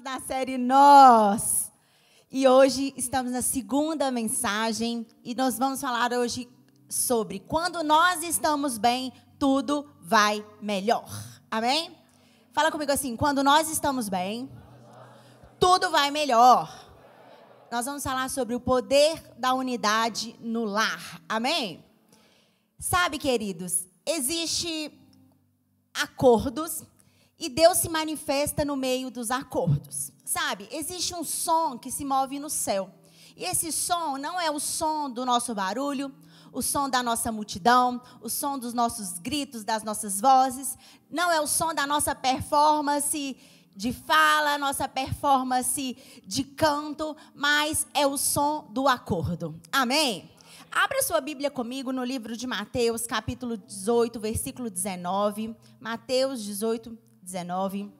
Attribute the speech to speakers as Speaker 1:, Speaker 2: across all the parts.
Speaker 1: da série Nós. E hoje estamos na segunda mensagem e nós vamos falar hoje sobre quando nós estamos bem, tudo vai melhor. Amém? Fala comigo assim, quando nós estamos bem, tudo vai melhor. Nós vamos falar sobre o poder da unidade no lar. Amém? Sabe, queridos, existe acordos e Deus se manifesta no meio dos acordos. Sabe, existe um som que se move no céu. E esse som não é o som do nosso barulho, o som da nossa multidão, o som dos nossos gritos, das nossas vozes. Não é o som da nossa performance de fala, nossa performance de canto, mas é o som do acordo. Amém? Abra sua Bíblia comigo no livro de Mateus, capítulo 18, versículo 19. Mateus 18, 19.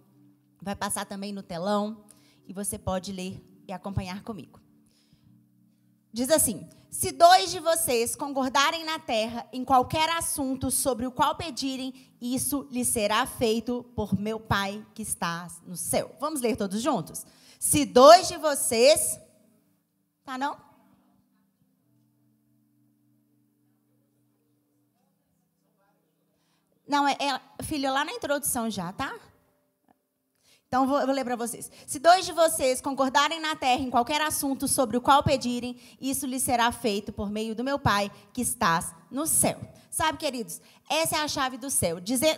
Speaker 1: Vai passar também no telão e você pode ler e acompanhar comigo. Diz assim: se dois de vocês concordarem na terra em qualquer assunto sobre o qual pedirem, isso lhes será feito por meu Pai que está no céu. Vamos ler todos juntos? Se dois de vocês... Tá, não? Não, filho, lá na introdução já, tá? Então, vou ler para vocês. Se dois de vocês concordarem na terra em qualquer assunto sobre o qual pedirem, isso lhes será feito por meio do meu Pai que estás no céu. Sabe, queridos, essa é a chave do céu.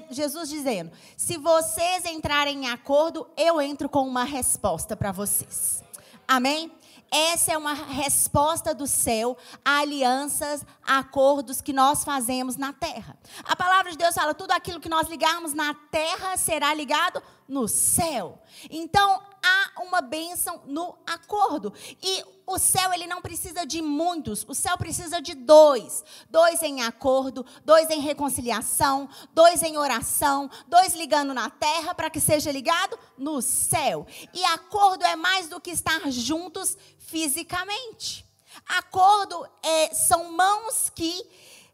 Speaker 1: Jesus dizendo, se vocês entrarem em acordo, eu entro com uma resposta para vocês. Amém? Essa é uma resposta do céu a alianças, a acordos que nós fazemos na terra. A palavra de Deus fala, tudo aquilo que nós ligarmos na terra será ligado no céu. Então, há uma bênção no acordo. E o céu, ele não precisa de muitos. O céu precisa de dois. Dois em acordo, dois em reconciliação, dois em oração, dois ligando na terra para que seja ligado no céu. E acordo é mais do que estar juntos fisicamente. Acordo são mãos que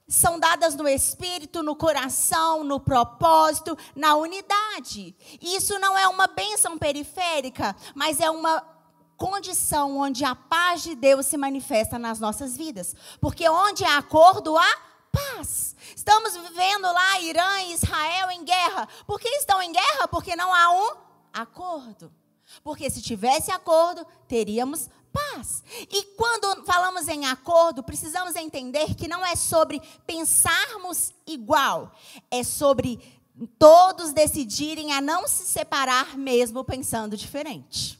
Speaker 1: são dadas no espírito, no coração, no propósito, na unidade. Isso não é uma bênção periférica, mas é uma condição onde a paz de Deus se manifesta nas nossas vidas. Porque onde há acordo, há paz. Estamos vivendo lá Irã e Israel em guerra. Por que estão em guerra? Porque não há um acordo. Porque se tivesse acordo, teríamos paz. E quando falamos em acordo, precisamos entender que não é sobre pensarmos igual. É sobre todos decidirem a não se separar mesmo pensando diferente.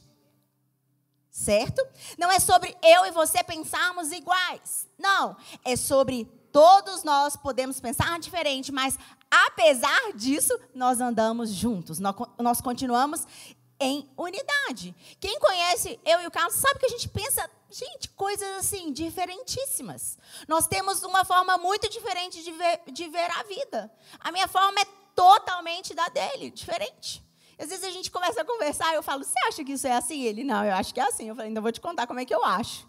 Speaker 1: Certo? Não é sobre eu e você pensarmos iguais. Não. É sobre todos nós podemos pensar diferente, mas apesar disso, nós andamos juntos. Nós continuamos em unidade. Quem conhece eu e o Carlos sabe que a gente pensa, coisas assim, diferentíssimas. Nós temos uma forma muito diferente de ver a vida. A minha forma é totalmente da dele, diferente. Às vezes a gente começa a conversar e eu falo, você acha que isso é assim? Ele, não, eu acho que é assim. Eu falei, ainda vou te contar como é que eu acho.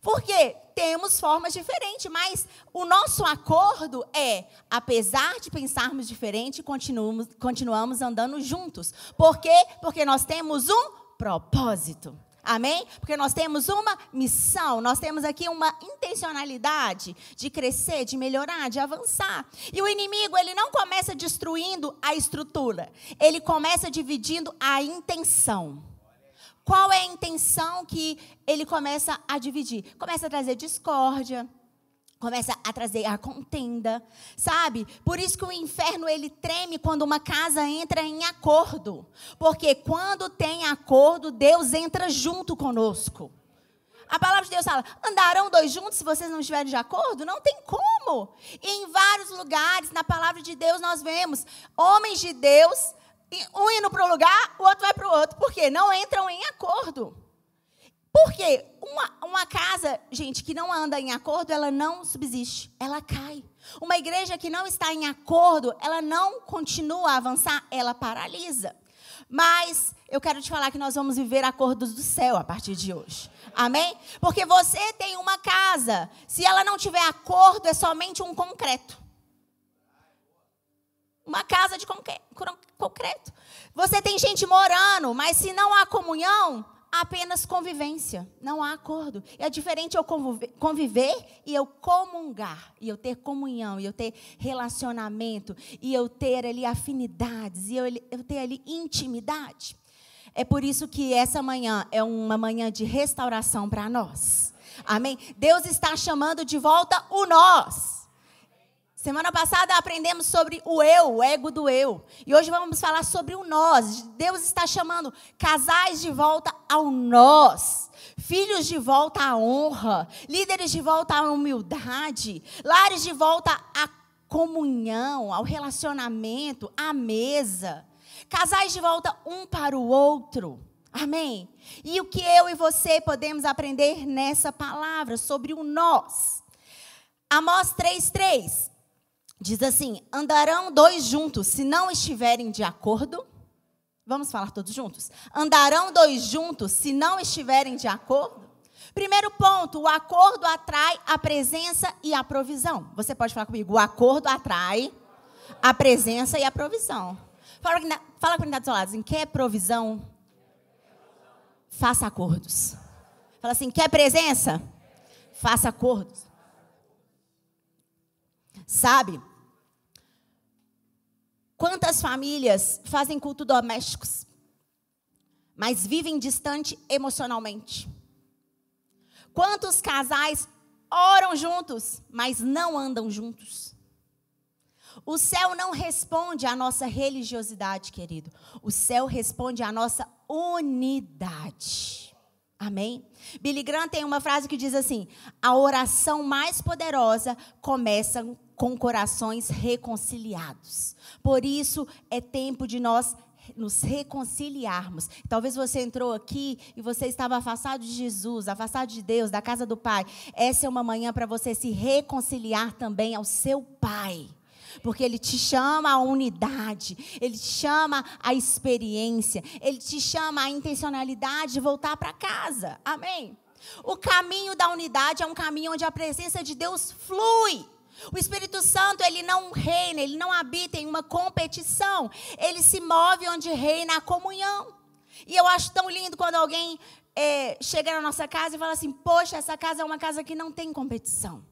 Speaker 1: Porque temos formas diferentes, mas o nosso acordo é, apesar de pensarmos diferente, continuamos andando juntos. Por quê? Porque nós temos um propósito. Amém? Porque nós temos uma missão, nós temos aqui uma intencionalidade de crescer, de melhorar, de avançar. E o inimigo, ele não começa destruindo a estrutura, ele começa dividindo a intenção. Qual é a intenção que ele começa a dividir? Começa a trazer discórdia, começa a trazer a contenda, sabe? Por isso que o inferno, ele treme quando uma casa entra em acordo. Porque quando tem acordo, Deus entra junto conosco. A palavra de Deus fala, andarão dois juntos se vocês não estiverem de acordo? Não tem como. E em vários lugares, na palavra de Deus, nós vemos homens de Deus, um indo para um lugar, o outro vai para o outro. Por quê? Não entram em acordo. Por quê? Uma casa, gente, que não anda em acordo, ela não subsiste, ela cai. Uma igreja que não está em acordo, ela não continua a avançar, ela paralisa. Mas eu quero te falar que nós vamos viver acordos do céu a partir de hoje. Amém? Porque você tem uma casa, se ela não tiver acordo, é somente um concreto. uma casa de concreto. Você tem gente morando, mas se não há comunhão, há apenas convivência, não há acordo. É diferente eu conviver e eu comungar, e eu ter comunhão, e eu ter relacionamento, e eu ter ali afinidades, e eu ter ali intimidade. É por isso que essa manhã é uma manhã de restauração para nós. Amém? Deus está chamando de volta o nós. Semana passada aprendemos sobre o eu, o ego do eu. E hoje vamos falar sobre o nós. Deus está chamando casais de volta ao nós. Filhos de volta à honra. Líderes de volta à humildade. Lares de volta à comunhão, ao relacionamento, à mesa. Casais de volta um para o outro. Amém? E o que eu e você podemos aprender nessa palavra sobre o nós? Amós 3:3. Diz assim: andarão dois juntos se não estiverem de acordo? Vamos falar todos juntos? Andarão dois juntos se não estiverem de acordo? Primeiro ponto, o acordo atrai a presença e a provisão. Você pode falar comigo, o acordo atrai a presença e a provisão. Fala com quem está do seu lado, assim, quer provisão? Faça acordos. Fala assim, quer presença? Faça acordos. Sabe, quantas famílias fazem culto domésticos, mas vivem distante emocionalmente? Quantos casais oram juntos, mas não andam juntos? O céu não responde à nossa religiosidade, querido. O céu responde à nossa unidade. Amém? Billy Graham tem uma frase que diz assim: a oração mais poderosa começa com corações reconciliados. Por isso, é tempo de nós nos reconciliarmos. Talvez você entrou aqui e você estava afastado de Jesus, afastado de Deus, da casa do Pai. Essa é uma manhã para você se reconciliar também ao seu Pai. Porque Ele te chama à unidade, Ele te chama à experiência, Ele te chama à intencionalidade de voltar para casa. Amém? O caminho da unidade é um caminho onde a presença de Deus flui. O Espírito Santo, ele não reina, ele não habita em uma competição. Ele se move onde reina a comunhão. E eu acho tão lindo quando alguém chega na nossa casa e fala assim: poxa, essa casa é uma casa que não tem competição.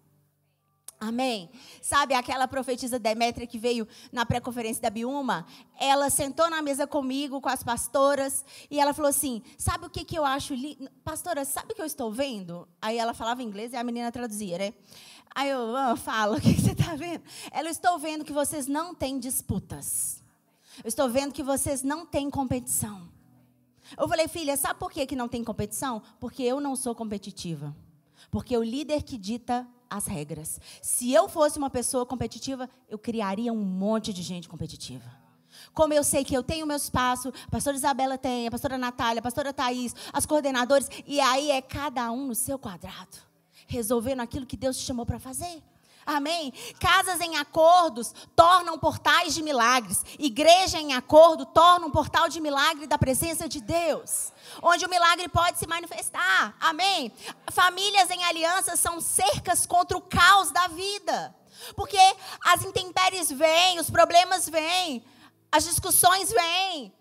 Speaker 1: Amém? Sabe aquela profetisa Demétria que veio na pré-conferência da Biúma? Ela sentou na mesa comigo, com as pastoras, e ela falou assim: sabe o que eu acho lindo? Pastora, sabe o que eu estou vendo? Aí ela falava inglês e a menina traduzia, né? Aí eu falo, o que você está vendo? Ela: estou vendo que vocês não têm disputas. Eu estou vendo que vocês não têm competição. Eu falei: filha, sabe por que não tem competição? Porque eu não sou competitiva. Porque é o líder que dita as regras. Se eu fosse uma pessoa competitiva, eu criaria um monte de gente competitiva. Como eu sei que eu tenho o meu espaço, a pastora Isabela tem, a pastora Natália, a pastora Thaís, as coordenadores, e aí é cada um no seu quadrado, resolvendo aquilo que Deus te chamou para fazer. Amém? Casas em acordos tornam portais de milagres. Igreja em acordo torna um portal de milagre da presença de Deus, onde o milagre pode se manifestar. Amém? Famílias em aliança são cercas contra o caos da vida. Porque as intempéries vêm, os problemas vêm, as discussões vêm,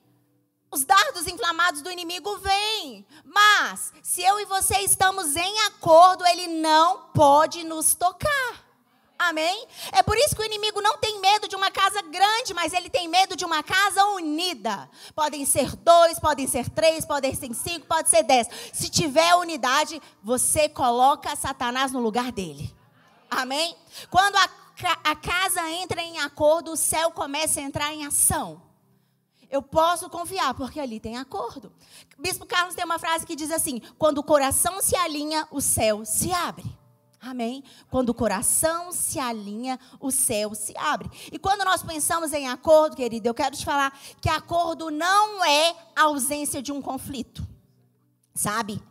Speaker 1: os dardos inflamados do inimigo vêm. Mas, se eu e você estamos em acordo, ele não pode nos tocar. Amém? É por isso que o inimigo não tem medo de uma casa grande, mas ele tem medo de uma casa unida. Podem ser 2, podem ser 3, podem ser 5, pode ser 10. Se tiver unidade, você coloca Satanás no lugar dele. Amém? Quando a casa entra em acordo, o céu começa a entrar em ação. Eu posso confiar, porque ali tem acordo. Bispo Carlos tem uma frase que diz assim: quando o coração se alinha, o céu se abre. Amém? Quando o coração se alinha, o céu se abre. E quando nós pensamos em acordo, querido, eu quero te falar que acordo não é a ausência de um conflito. Sabe?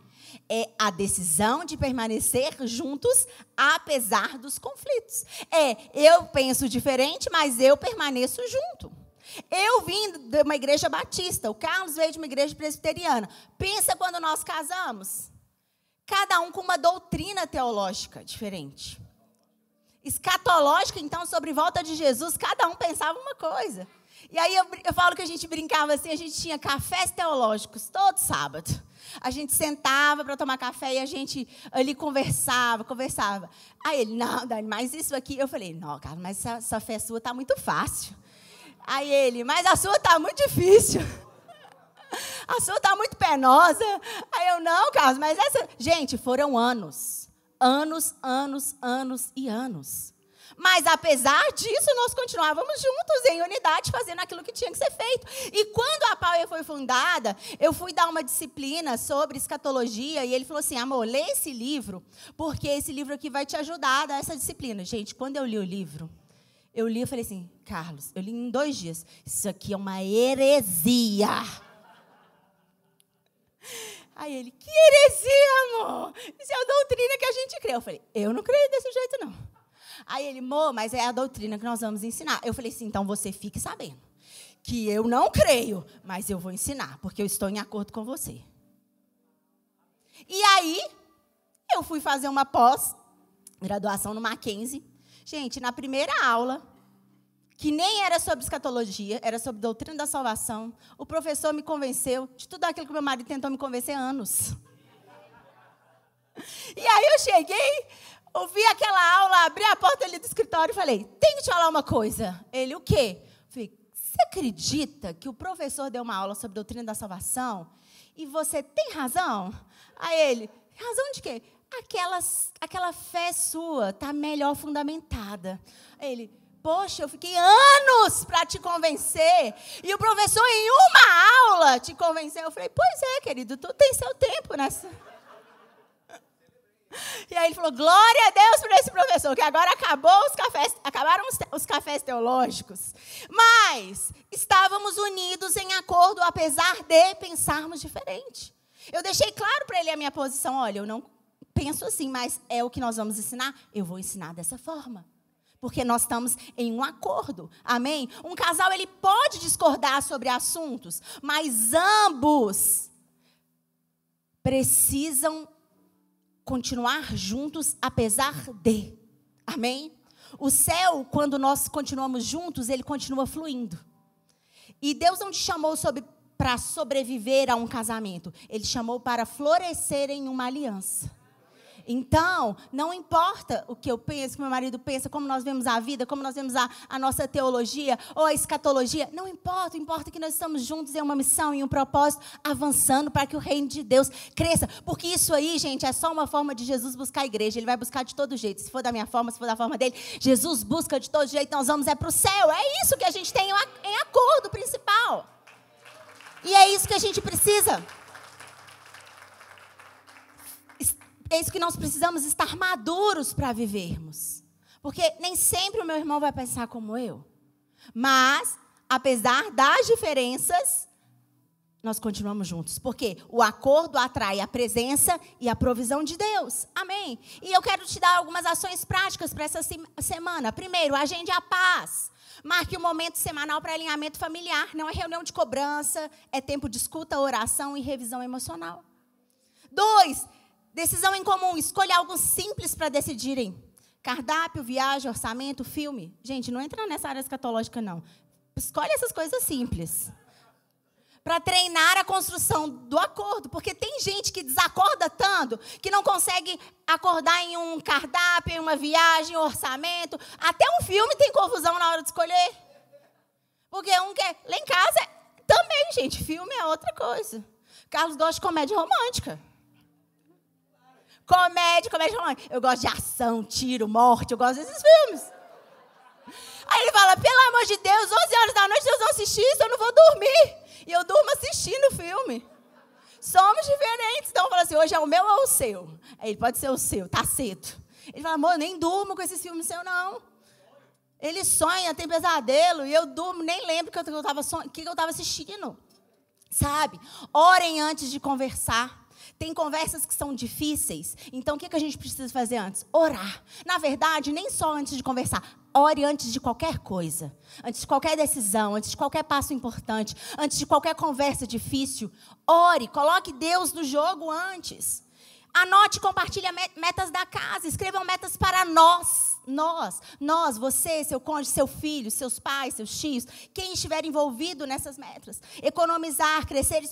Speaker 1: É a decisão de permanecer juntos, apesar dos conflitos. Eu penso diferente, mas eu permaneço junto. Eu vim de uma igreja batista, o Carlos veio de uma igreja presbiteriana. Pensa quando nós casamos. Cada um com uma doutrina teológica diferente. Escatológica, então, sobre volta de Jesus, cada um pensava uma coisa. E aí eu falo que a gente brincava assim, a gente tinha cafés teológicos todo sábado. A gente sentava para tomar café e a gente ali conversava. Aí ele, não, Dani, mas isso aqui... Eu falei, não, cara, mas essa fé sua está muito fácil. Aí ele, mas a sua está muito difícil. A sua está muito penosa. Aí eu, não, Carlos, mas essa... Gente, foram anos. Anos e anos. Mas, apesar disso, nós continuávamos juntos, em unidade, fazendo aquilo que tinha que ser feito. E quando a Power foi fundada, eu fui dar uma disciplina sobre escatologia, e ele falou assim, amor, lê esse livro, porque esse livro aqui vai te ajudar a dar essa disciplina. Gente, quando eu li o livro, e falei assim, Carlos, eu li em 2 dias, isso aqui é uma heresia. Aí ele, que heresia, amor? Isso é a doutrina que a gente crê. Eu falei, eu não creio desse jeito, não. Aí ele, amor, mas é a doutrina que nós vamos ensinar. Eu falei assim, então você fique sabendo que eu não creio, mas eu vou ensinar, porque eu estou em acordo com você. E aí, eu fui fazer uma pós-graduação no Mackenzie. Gente, na primeira aula, que nem era sobre escatologia, era sobre doutrina da salvação, o professor me convenceu de tudo aquilo que meu marido tentou me convencer há anos. E aí eu cheguei, ouvi aquela aula, abri a porta ali do escritório e falei, tem que te falar uma coisa. Ele, o quê? Eu falei, você acredita que o professor deu uma aula sobre doutrina da salvação e você tem razão? Aí ele, razão de quê? Aquela fé sua está melhor fundamentada. Aí ele, poxa, eu fiquei anos para te convencer. E o professor, em uma aula, te convenceu. Eu falei, pois é, querido, tu tem seu tempo nessa... E aí ele falou, glória a Deus por esse professor, que agora acabaram os cafés teológicos. Mas estávamos unidos em acordo, apesar de pensarmos diferente. Eu deixei claro para ele a minha posição, olha, eu não penso assim, mas é o que nós vamos ensinar, eu vou ensinar dessa forma. Porque nós estamos em um acordo, amém? Um casal, ele pode discordar sobre assuntos, mas ambos precisam continuar juntos, apesar de. Amém? O céu, quando nós continuamos juntos, ele continua fluindo. E Deus não te chamou para sobreviver a um casamento. Ele chamou para florescer em uma aliança. Então, não importa o que eu penso, o que meu marido pensa, como nós vemos a vida, como nós vemos a nossa teologia ou a escatologia, não importa, importa que nós estamos juntos em uma missão, em um propósito, avançando para que o reino de Deus cresça. Porque isso aí, gente, é só uma forma de Jesus buscar a igreja. Ele vai buscar de todo jeito. Se for da minha forma, se for da forma dele, Jesus busca de todo jeito, nós vamos para o céu. É isso que a gente tem em acordo principal. E é isso que a gente precisa. É isso que nós precisamos estar maduros para vivermos. Porque nem sempre o meu irmão vai pensar como eu. Mas, apesar das diferenças, nós continuamos juntos. Porque o acordo atrai a presença e a provisão de Deus. Amém? E eu quero te dar algumas ações práticas para essa semana. Primeiro, agende a paz. Marque um momento semanal para alinhamento familiar. Não é reunião de cobrança, é tempo de escuta, oração e revisão emocional. 2, decisão em comum. Escolha algo simples para decidirem. Cardápio, viagem, orçamento, filme. Gente, não entra nessa área escatológica, não. Escolhe essas coisas simples. Para treinar a construção do acordo. Porque tem gente que desacorda tanto que não consegue acordar em um cardápio, em uma viagem, um orçamento. Até um filme tem confusão na hora de escolher. Porque um quer... Lá em casa, também, gente, filme é outra coisa. Carlos gosta de comédia romântica. Comédia romântica. Eu gosto de ação, tiro, morte. Eu gosto desses filmes. Aí ele fala, pelo amor de Deus, 11 horas da noite, vocês vão assistir isso, eu não vou dormir. E eu durmo assistindo o filme. Somos diferentes. Então, eu falo assim, hoje é o meu ou o seu? Aí ele, pode ser o seu, tá cedo. Ele fala, amor, eu nem durmo com esses filmes seus, não. Ele sonha, tem pesadelo, e eu durmo, nem lembro o que eu estava assistindo. Sabe? Orem antes de conversar. Tem conversas que são difíceis. Então, o que a gente precisa fazer antes? Orar. Na verdade, nem só antes de conversar. Ore antes de qualquer coisa. Antes de qualquer decisão. Antes de qualquer passo importante. Antes de qualquer conversa difícil. Ore. Coloque Deus no jogo antes. Anote e compartilhe metas da casa. Escrevam metas para nós, você, seu cônjuge, seu filho, seus pais, seus tios, quem estiver envolvido nessas metas. Economizar, crescer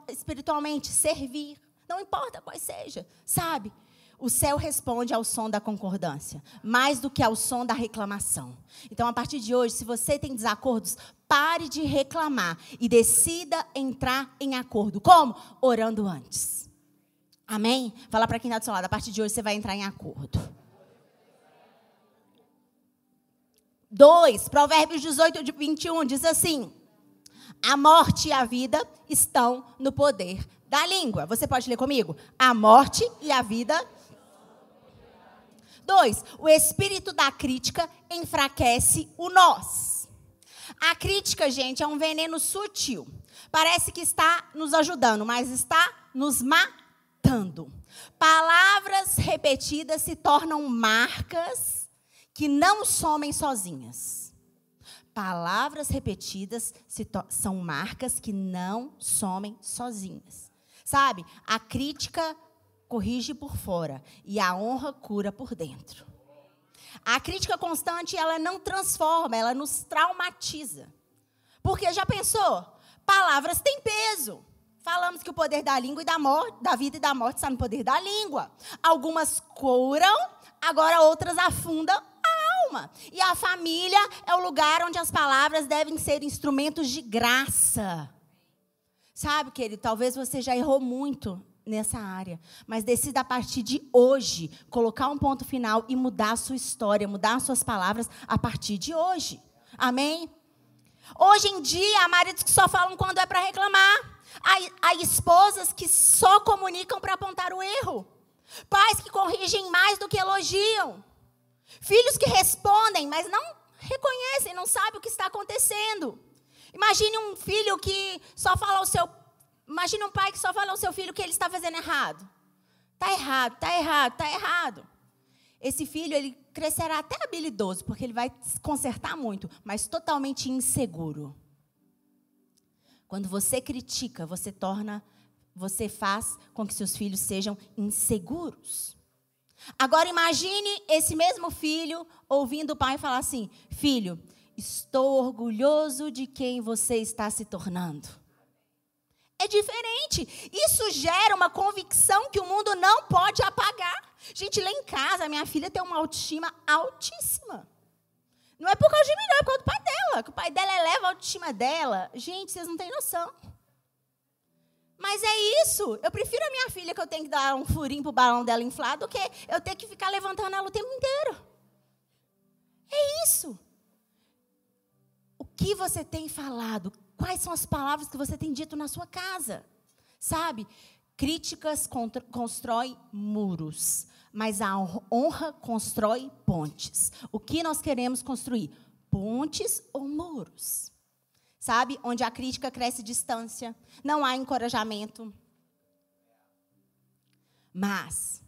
Speaker 1: espiritualmente, servir. Não importa qual seja, sabe? O céu responde ao som da concordância, mais do que ao som da reclamação. Então, a partir de hoje, se você tem desacordos, pare de reclamar e decida entrar em acordo. Como? Orando antes. Amém? Fala para quem está do seu lado, a partir de hoje você vai entrar em acordo. 2, Provérbios 18, 21, diz assim: a morte e a vida estão no poder da língua. Você pode ler comigo? A morte e a vida. 2, o espírito da crítica enfraquece o nós. A crítica, gente, é um veneno sutil. Parece que está nos ajudando, mas está nos matando. Palavras repetidas se tornam marcas que não somem sozinhas. Palavras repetidas são marcas que não somem sozinhas. Sabe? A crítica corrige por fora e a honra cura por dentro. A crítica constante, ela não transforma, ela nos traumatiza. Porque já pensou? Palavras têm peso. Falamos que o poder da língua e da morte, da vida e da morte está no poder da língua. Algumas curam, agora outras afundam a alma. E a família é o lugar onde as palavras devem ser instrumentos de graça. Sabe, querido, talvez você já errou muito nessa área, mas decida a partir de hoje colocar um ponto final e mudar a sua história, mudar as suas palavras a partir de hoje. Amém? Hoje em dia, há maridos que só falam quando é para reclamar. Há esposas que só comunicam para apontar o erro. Pais que corrigem mais do que elogiam. Filhos que respondem, mas não reconhecem, não sabem o que está acontecendo. Imagine um filho que só fala ao seu... Imagine um pai que só fala ao seu filho que ele está fazendo errado. Está errado, está errado, está errado. Esse filho, ele crescerá até habilidoso, porque ele vai se consertar muito, mas totalmente inseguro. Quando você critica, você faz com que seus filhos sejam inseguros. Agora imagine esse mesmo filho ouvindo o pai falar assim: filho, estou orgulhoso de quem você está se tornando. É diferente. Isso gera uma convicção que o mundo não pode apagar. Gente, lá em casa, a minha filha tem uma autoestima altíssima. Não é por causa de mim, não, é por causa do pai dela. Que o pai dela eleva a autoestima dela. Gente, vocês não têm noção. Mas é isso. Eu prefiro a minha filha que eu tenho que dar um furinho pro balão dela inflado do que eu ter que ficar levantando ela o tempo inteiro. É isso. O que você tem falado? Quais são as palavras que você tem dito na sua casa? Sabe? Críticas constroem muros, mas a honra constrói pontes. O que nós queremos construir? Pontes ou muros? Sabe? Onde a crítica cresce distância, não há encorajamento. Mas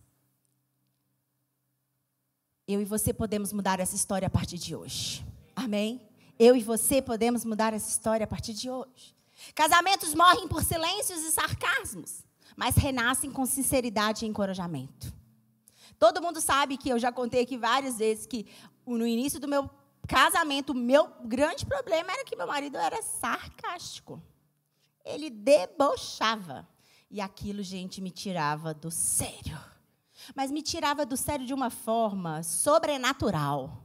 Speaker 1: eu e você podemos mudar essa história a partir de hoje. Amém? Eu e você podemos mudar essa história a partir de hoje. Casamentos morrem por silêncios e sarcasmos, mas renascem com sinceridade e encorajamento. Todo mundo sabe que eu já contei aqui várias vezes que no início do meu casamento, o meu grande problema era que meu marido era sarcástico. Ele debochava. E aquilo, gente, me tirava do sério. Mas me tirava do sério de uma forma sobrenatural.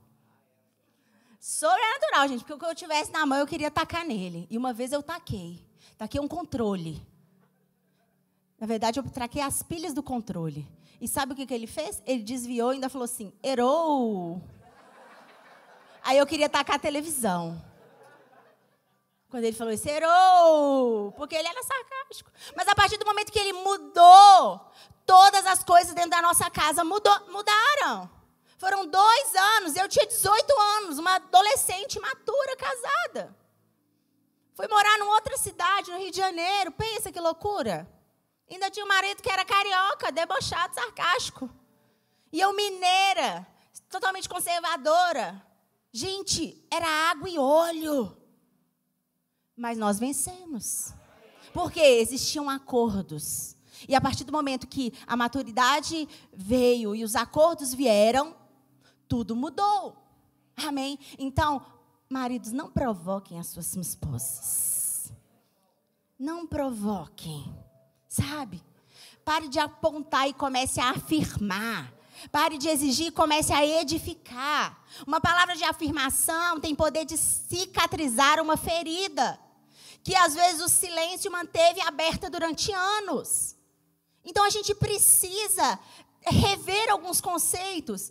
Speaker 1: Sobrenatural, gente, porque o que eu tivesse na mão eu queria tacar nele. E uma vez eu taquei. Taquei um controle. Na verdade, eu traquei as pilhas do controle. E sabe o que ele fez? Ele desviou e ainda falou assim: errou. Aí eu queria tacar a televisão. Quando ele falou isso, errou. Porque ele era sarcástico. Mas a partir do momento que ele mudou, todas as coisas dentro da nossa casa mudaram. Foram 2 anos, eu tinha 18 anos, uma adolescente matura, casada. Fui morar numa outra cidade, no Rio de Janeiro. Pensa que loucura. Ainda tinha um marido que era carioca, debochado, sarcástico. E eu mineira, totalmente conservadora. Gente, era água e óleo. Mas nós vencemos. Porque existiam acordos. E a partir do momento que a maturidade veio e os acordos vieram, tudo mudou. Amém? Então, maridos, não provoquem as suas esposas. Não provoquem, sabe? Pare de apontar e comece a afirmar. Pare de exigir e comece a edificar. Uma palavra de afirmação tem poder de cicatrizar uma ferida, que às vezes o silêncio manteve aberta durante anos. Então a gente precisa rever alguns conceitos.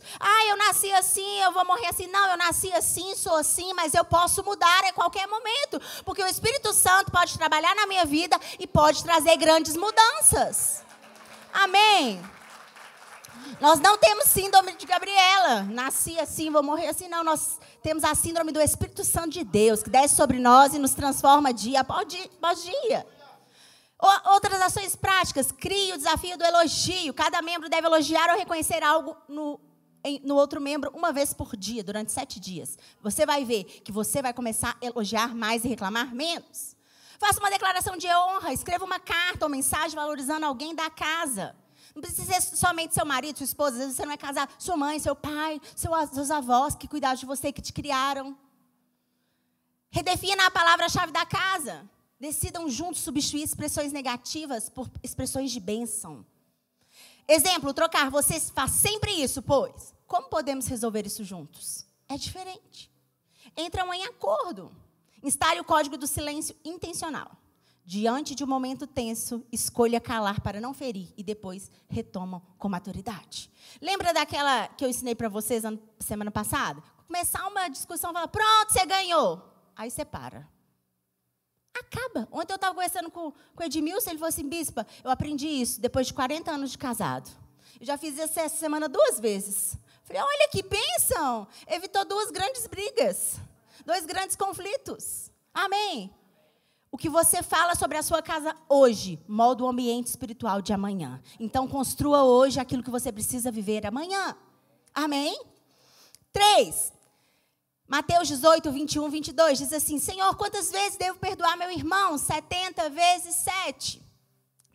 Speaker 1: Eu nasci assim, eu vou morrer assim. Não, eu nasci assim, sou assim, mas eu posso mudar a qualquer momento. Porque o Espírito Santo pode trabalhar na minha vida e pode trazer grandes mudanças. Amém? Nós não temos síndrome de Gabriela. Nasci assim, vou morrer assim. Não, nós temos a síndrome do Espírito Santo de Deus, que desce sobre nós e nos transforma dia após dia. Outras ações práticas. Crie o desafio do elogio. Cada membro deve elogiar ou reconhecer algo no outro membro uma vez por dia, durante 7 dias. Você vai ver que você vai começar a elogiar mais e reclamar menos. Faça uma declaração de honra. Escreva uma carta ou mensagem valorizando alguém da casa. Não precisa ser somente seu marido, sua esposa. Às vezes você não é casado. Sua mãe, seu pai, seus avós que cuidaram de você, que te criaram. Redefina a palavra-chave da casa. Decidam juntos substituir expressões negativas por expressões de bênção. Exemplo, trocar. Você faz sempre isso, pois. Como podemos resolver isso juntos? É diferente. Entram em acordo. Instale o código do silêncio intencional. Diante de um momento tenso, escolha calar para não ferir e depois retomam com maturidade. Lembra daquela que eu ensinei para vocês semana passada? Começar uma discussão, falar, pronto, você ganhou. Aí você para. Acaba. Ontem eu estava conversando com o Edmilson, ele falou assim, bispa, eu aprendi isso depois de 40 anos de casado. Eu já fiz isso essa semana 2 vezes. Falei, olha que bênção. Evitou 2 grandes brigas, 2 grandes conflitos. Amém. O que você fala sobre a sua casa hoje molda o ambiente espiritual de amanhã. Então, construa hoje aquilo que você precisa viver amanhã. Amém? 3. Mateus 18, 21, 22, diz assim, Senhor, quantas vezes devo perdoar meu irmão? 70 vezes 7.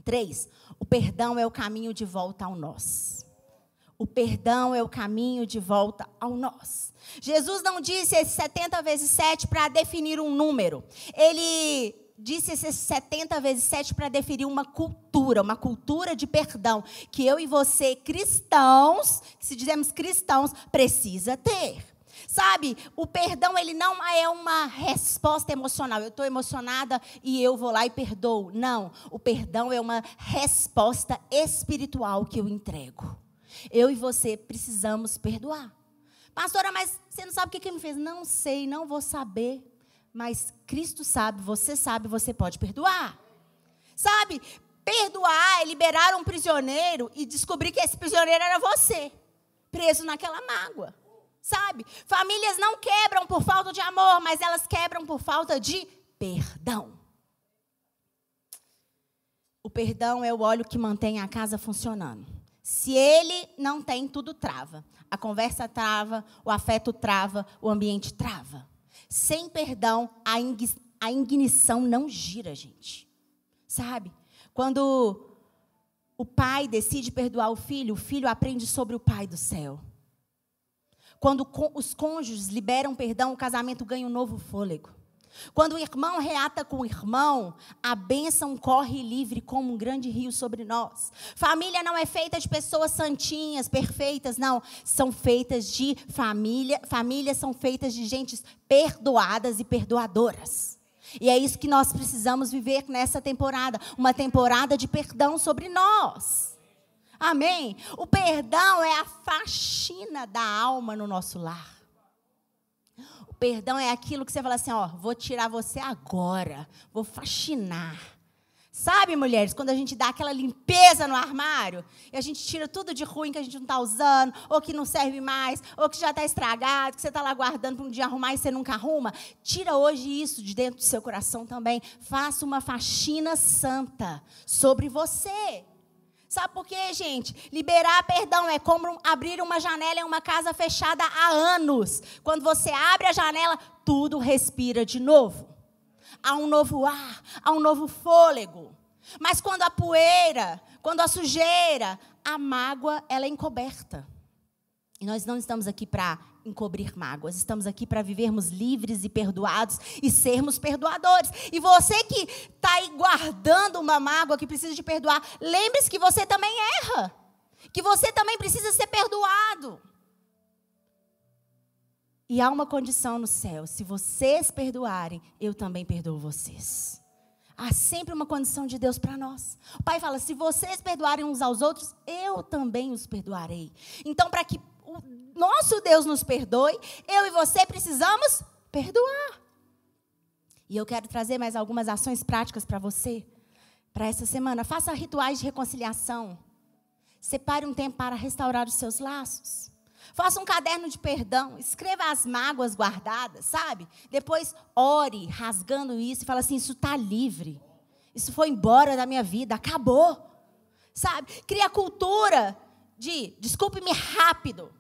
Speaker 1: 3. O perdão é o caminho de volta ao nós. O perdão é o caminho de volta ao nós. Jesus não disse esses 70 vezes 7 para definir um número. Ele disse esses 70 vezes 7 para definir uma cultura de perdão, que eu e você, cristãos, se dizemos cristãos, precisa ter. Sabe, o perdão, ele não é uma resposta emocional. Eu estou emocionada e eu vou lá e perdoo. Não, o perdão é uma resposta espiritual que eu entrego. Eu e você precisamos perdoar. Pastora, mas você não sabe o que ele me fez? Não sei, não vou saber. Mas Cristo sabe, você pode perdoar. Sabe, perdoar é liberar um prisioneiro e descobrir que esse prisioneiro era você, preso naquela mágoa. Sabe, famílias não quebram por falta de amor, mas elas quebram por falta de perdão. O perdão é o óleo que mantém a casa funcionando. Se ele não tem, tudo trava. A conversa trava, o afeto trava, o ambiente trava. Sem perdão, a ignição não gira, gente. Sabe? Quando o pai decide perdoar o filho aprende sobre o pai do céu. Quando os cônjuges liberam perdão, o casamento ganha um novo fôlego. Quando o irmão reata com o irmão, a bênção corre livre como um grande rio sobre nós. Família não é feita de pessoas santinhas, perfeitas, não. São feitas de família. Famílias são feitas de gentes perdoadas e perdoadoras. E é isso que nós precisamos viver nessa temporada. Uma temporada de perdão sobre nós. Amém? O perdão é a faxina da alma no nosso lar. O perdão é aquilo que você fala assim, ó, vou tirar você agora, vou faxinar. Sabe, mulheres, quando a gente dá aquela limpeza no armário, e a gente tira tudo de ruim que a gente não está usando, ou que não serve mais, ou que já está estragado, que você está lá guardando para um dia arrumar e você nunca arruma, tira hoje isso de dentro do seu coração também. Faça uma faxina santa sobre você. Sabe por quê, gente? Liberar perdão é como abrir uma janela em uma casa fechada há anos. Quando você abre a janela, tudo respira de novo. Há um novo ar, há um novo fôlego. Mas quando a poeira, Quando a sujeira, a mágoa, ela é encoberta. E nós não estamos aqui para encobrir mágoas. Estamos aqui para vivermos livres e perdoados e sermos perdoadores. E você que está aí guardando uma mágoa que precisa de perdoar, lembre-se que você também erra. Que você também precisa ser perdoado. E há uma condição no céu. Se vocês perdoarem, eu também perdoo vocês. Há sempre uma condição de Deus para nós. O Pai fala, se vocês perdoarem uns aos outros, eu também os perdoarei. Então, para que o nosso Deus nos perdoe, eu e você precisamos perdoar. E eu quero trazer mais algumas ações práticas para você, para essa semana. Faça rituais de reconciliação. Separe um tempo para restaurar os seus laços. Faça um caderno de perdão. Escreva as mágoas guardadas, sabe? Depois ore rasgando isso e fala assim, isso está livre. Isso foi embora da minha vida, acabou. Sabe? Cria a cultura de desculpe-me rápido.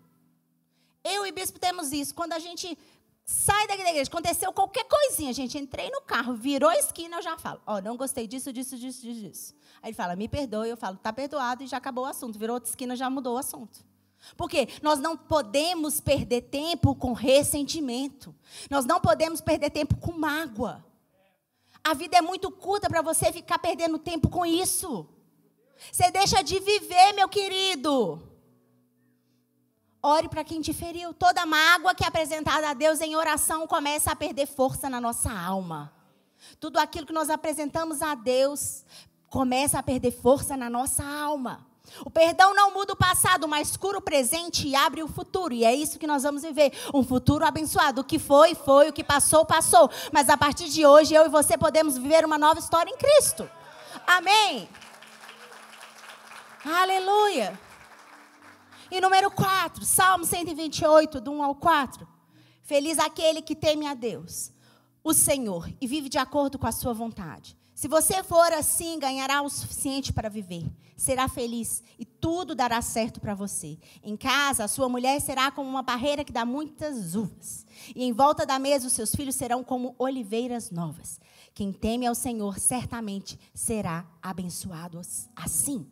Speaker 1: Eu e o bispo temos isso. Quando a gente sai daqui da igreja, aconteceu qualquer coisinha, gente, entrei no carro, virou a esquina, eu já falo, não gostei disso. Aí ele fala, me perdoe, eu falo, tá perdoado e já acabou o assunto. Virou outra esquina, já mudou o assunto. Porque nós não podemos perder tempo com ressentimento. Nós não podemos perder tempo com mágoa. A vida é muito curta para você ficar perdendo tempo com isso. Você deixa de viver, meu querido. Ore para quem te feriu. Toda mágoa que é apresentada a Deus em oração começa a perder força na nossa alma. Tudo aquilo que nós apresentamos a Deus começa a perder força na nossa alma. O perdão não muda o passado, mas cura o presente e abre o futuro. E é isso que nós vamos viver. Um futuro abençoado. O que foi, foi. O que passou, passou. Mas a partir de hoje, eu e você podemos viver uma nova história em Cristo. Amém. Aleluia. E número 4, Salmo 128, do 1 ao 4. Feliz aquele que teme a Deus, o Senhor, e vive de acordo com a sua vontade. Se você for assim, ganhará o suficiente para viver. Será feliz e tudo dará certo para você. Em casa, a sua mulher será como uma parreira que dá muitas uvas. E em volta da mesa, os seus filhos serão como oliveiras novas. Quem teme ao Senhor, certamente será abençoado assim.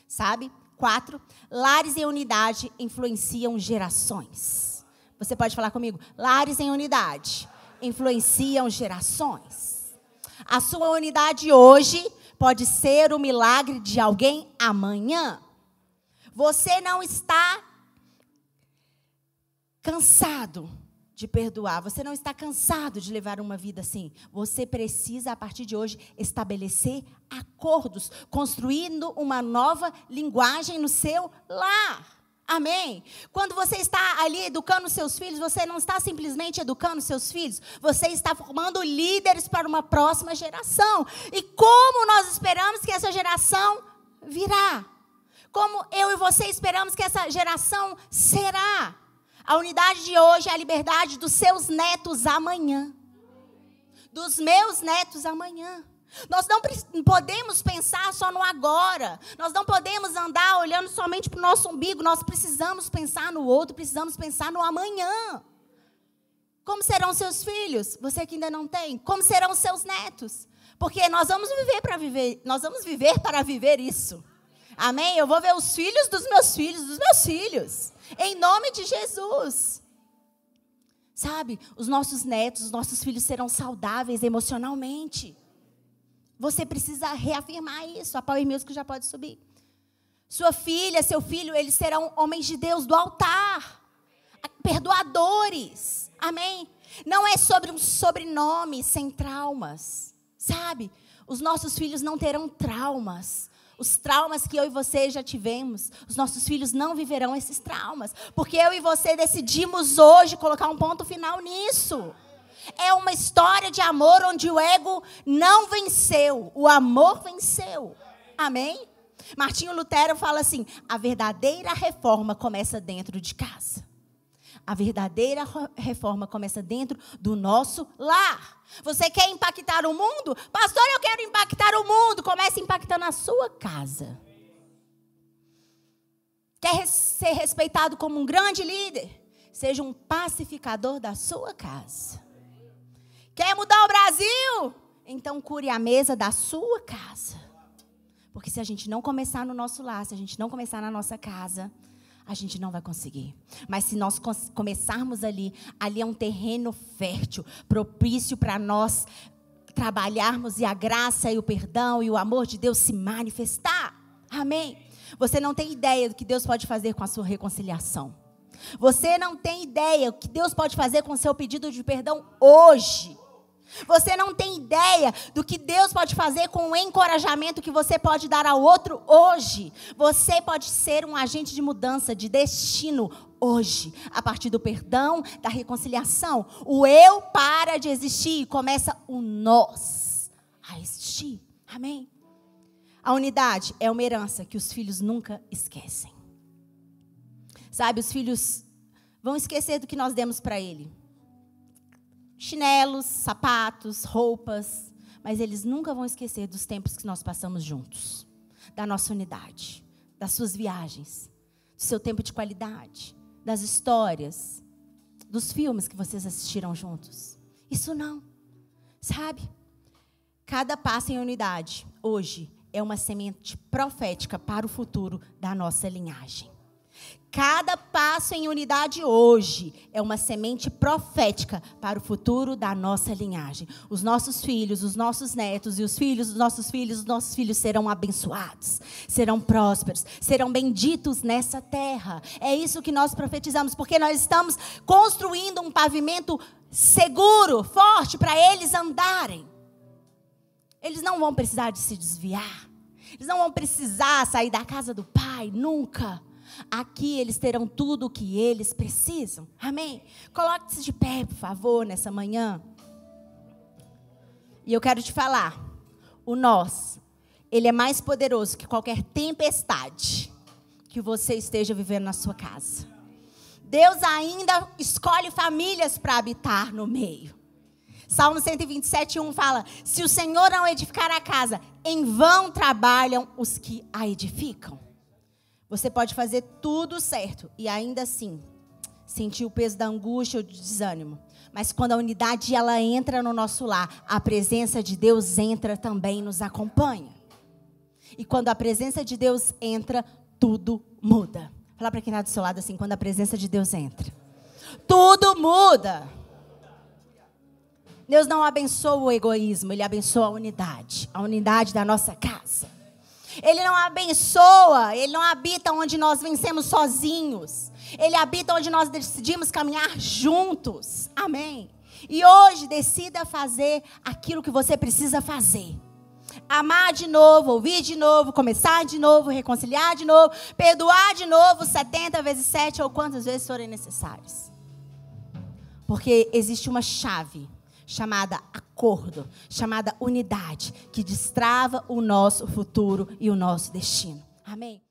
Speaker 1: Sabe? 4, lares em unidade influenciam gerações. Você pode falar comigo? Lares em unidade influenciam gerações. A sua unidade hoje pode ser o milagre de alguém amanhã. Você não está cansado de perdoar. Você não está cansado de levar uma vida assim. Você precisa, a partir de hoje, estabelecer acordos, construindo uma nova linguagem no seu lar. Amém? Quando você está ali educando seus filhos, você não está simplesmente educando seus filhos, você está formando líderes para uma próxima geração. E como nós esperamos que essa geração virá? Como eu e você esperamos que essa geração será? A unidade de hoje é a liberdade dos seus netos amanhã. Dos meus netos amanhã. Nós não podemos pensar só no agora. Nós não podemos andar olhando somente para o nosso umbigo. Nós precisamos pensar no outro, precisamos pensar no amanhã. Como serão seus filhos? Você que ainda não tem. Como serão seus netos? Porque nós vamos viver para viver isso. Amém? Eu vou ver os filhos dos meus filhos. Em nome de Jesus. Sabe, os nossos netos, os nossos filhos serão saudáveis emocionalmente. Você precisa reafirmar isso. A Power Music já pode subir. Sua filha, seu filho, eles serão homens de Deus do altar. Perdoadores. Amém? Não é sobre um sobrenome sem traumas. Sabe, os nossos filhos não terão traumas. Os traumas que eu e você já tivemos, os nossos filhos não viverão esses traumas. Porque eu e você decidimos hoje colocar um ponto final nisso. É uma história de amor onde o ego não venceu, o amor venceu. Amém? Martinho Lutero fala assim, a verdadeira reforma começa dentro de casa. A verdadeira reforma começa dentro do nosso lar. Você quer impactar o mundo? Pastor, eu quero impactar o mundo. Comece impactando a sua casa. Quer ser respeitado como um grande líder? Seja um pacificador da sua casa. Quer mudar o Brasil? Então cure a mesa da sua casa. Porque se a gente não começar no nosso lar, se a gente não começar na nossa casa, a gente não vai conseguir. Mas se nós começarmos ali é um terreno fértil, propício para nós trabalharmos e a graça e o perdão e o amor de Deus se manifestar. Amém? Você não tem ideia do que Deus pode fazer com a sua reconciliação. Você não tem ideia do que Deus pode fazer com o seu pedido de perdão hoje. Você não tem ideia do que Deus pode fazer com o encorajamento que você pode dar ao outro hoje. Você pode ser um agente de mudança, de destino hoje. A partir do perdão, da reconciliação. O eu para de existir e começa o nós a existir. Amém? A unidade é uma herança que os filhos nunca esquecem. Sabe, os filhos vão esquecer do que nós demos para ele. Chinelos, sapatos, roupas, mas eles nunca vão esquecer dos tempos que nós passamos juntos, da nossa unidade, das suas viagens, do seu tempo de qualidade, das histórias, dos filmes que vocês assistiram juntos. Isso não, sabe? Cada passo em unidade, hoje, é uma semente profética para o futuro da nossa linhagem. Cada passo em unidade hoje é uma semente profética para o futuro da nossa linhagem. Os nossos filhos, os nossos netos e os filhos dos nossos filhos, os nossos filhos serão abençoados, serão prósperos, serão benditos nessa terra. É isso que nós profetizamos, porque nós estamos construindo um pavimento seguro, forte, para eles andarem. Eles não vão precisar de se desviar. Eles não vão precisar sair da casa do pai, nunca. Aqui eles terão tudo o que eles precisam. Amém? Coloque-se de pé, por favor, nessa manhã. E eu quero te falar, o nós, ele é mais poderoso que qualquer tempestade que você esteja vivendo na sua casa. Deus ainda escolhe famílias para habitar no meio. Salmo 127:1 fala: se o Senhor não edificar a casa, em vão trabalham os que a edificam. Você pode fazer tudo certo e ainda assim sentir o peso da angústia ou do desânimo. Mas quando a unidade ela entra no nosso lar, a presença de Deus entra também e nos acompanha. E quando a presença de Deus entra, tudo muda. Fala para quem está do seu lado assim: quando a presença de Deus entra, tudo muda. Deus não abençoa o egoísmo, Ele abençoa a unidade da nossa casa. Ele não abençoa, Ele não habita onde nós vencemos sozinhos. Ele habita onde nós decidimos caminhar juntos. Amém? E hoje decida fazer aquilo que você precisa fazer. Amar de novo, ouvir de novo, começar de novo, reconciliar de novo, perdoar de novo, 70 vezes 7 ou quantas vezes forem necessárias. Porque existe uma chave chamada acordo, chamada unidade, que destrava o nosso futuro e o nosso destino. Amém?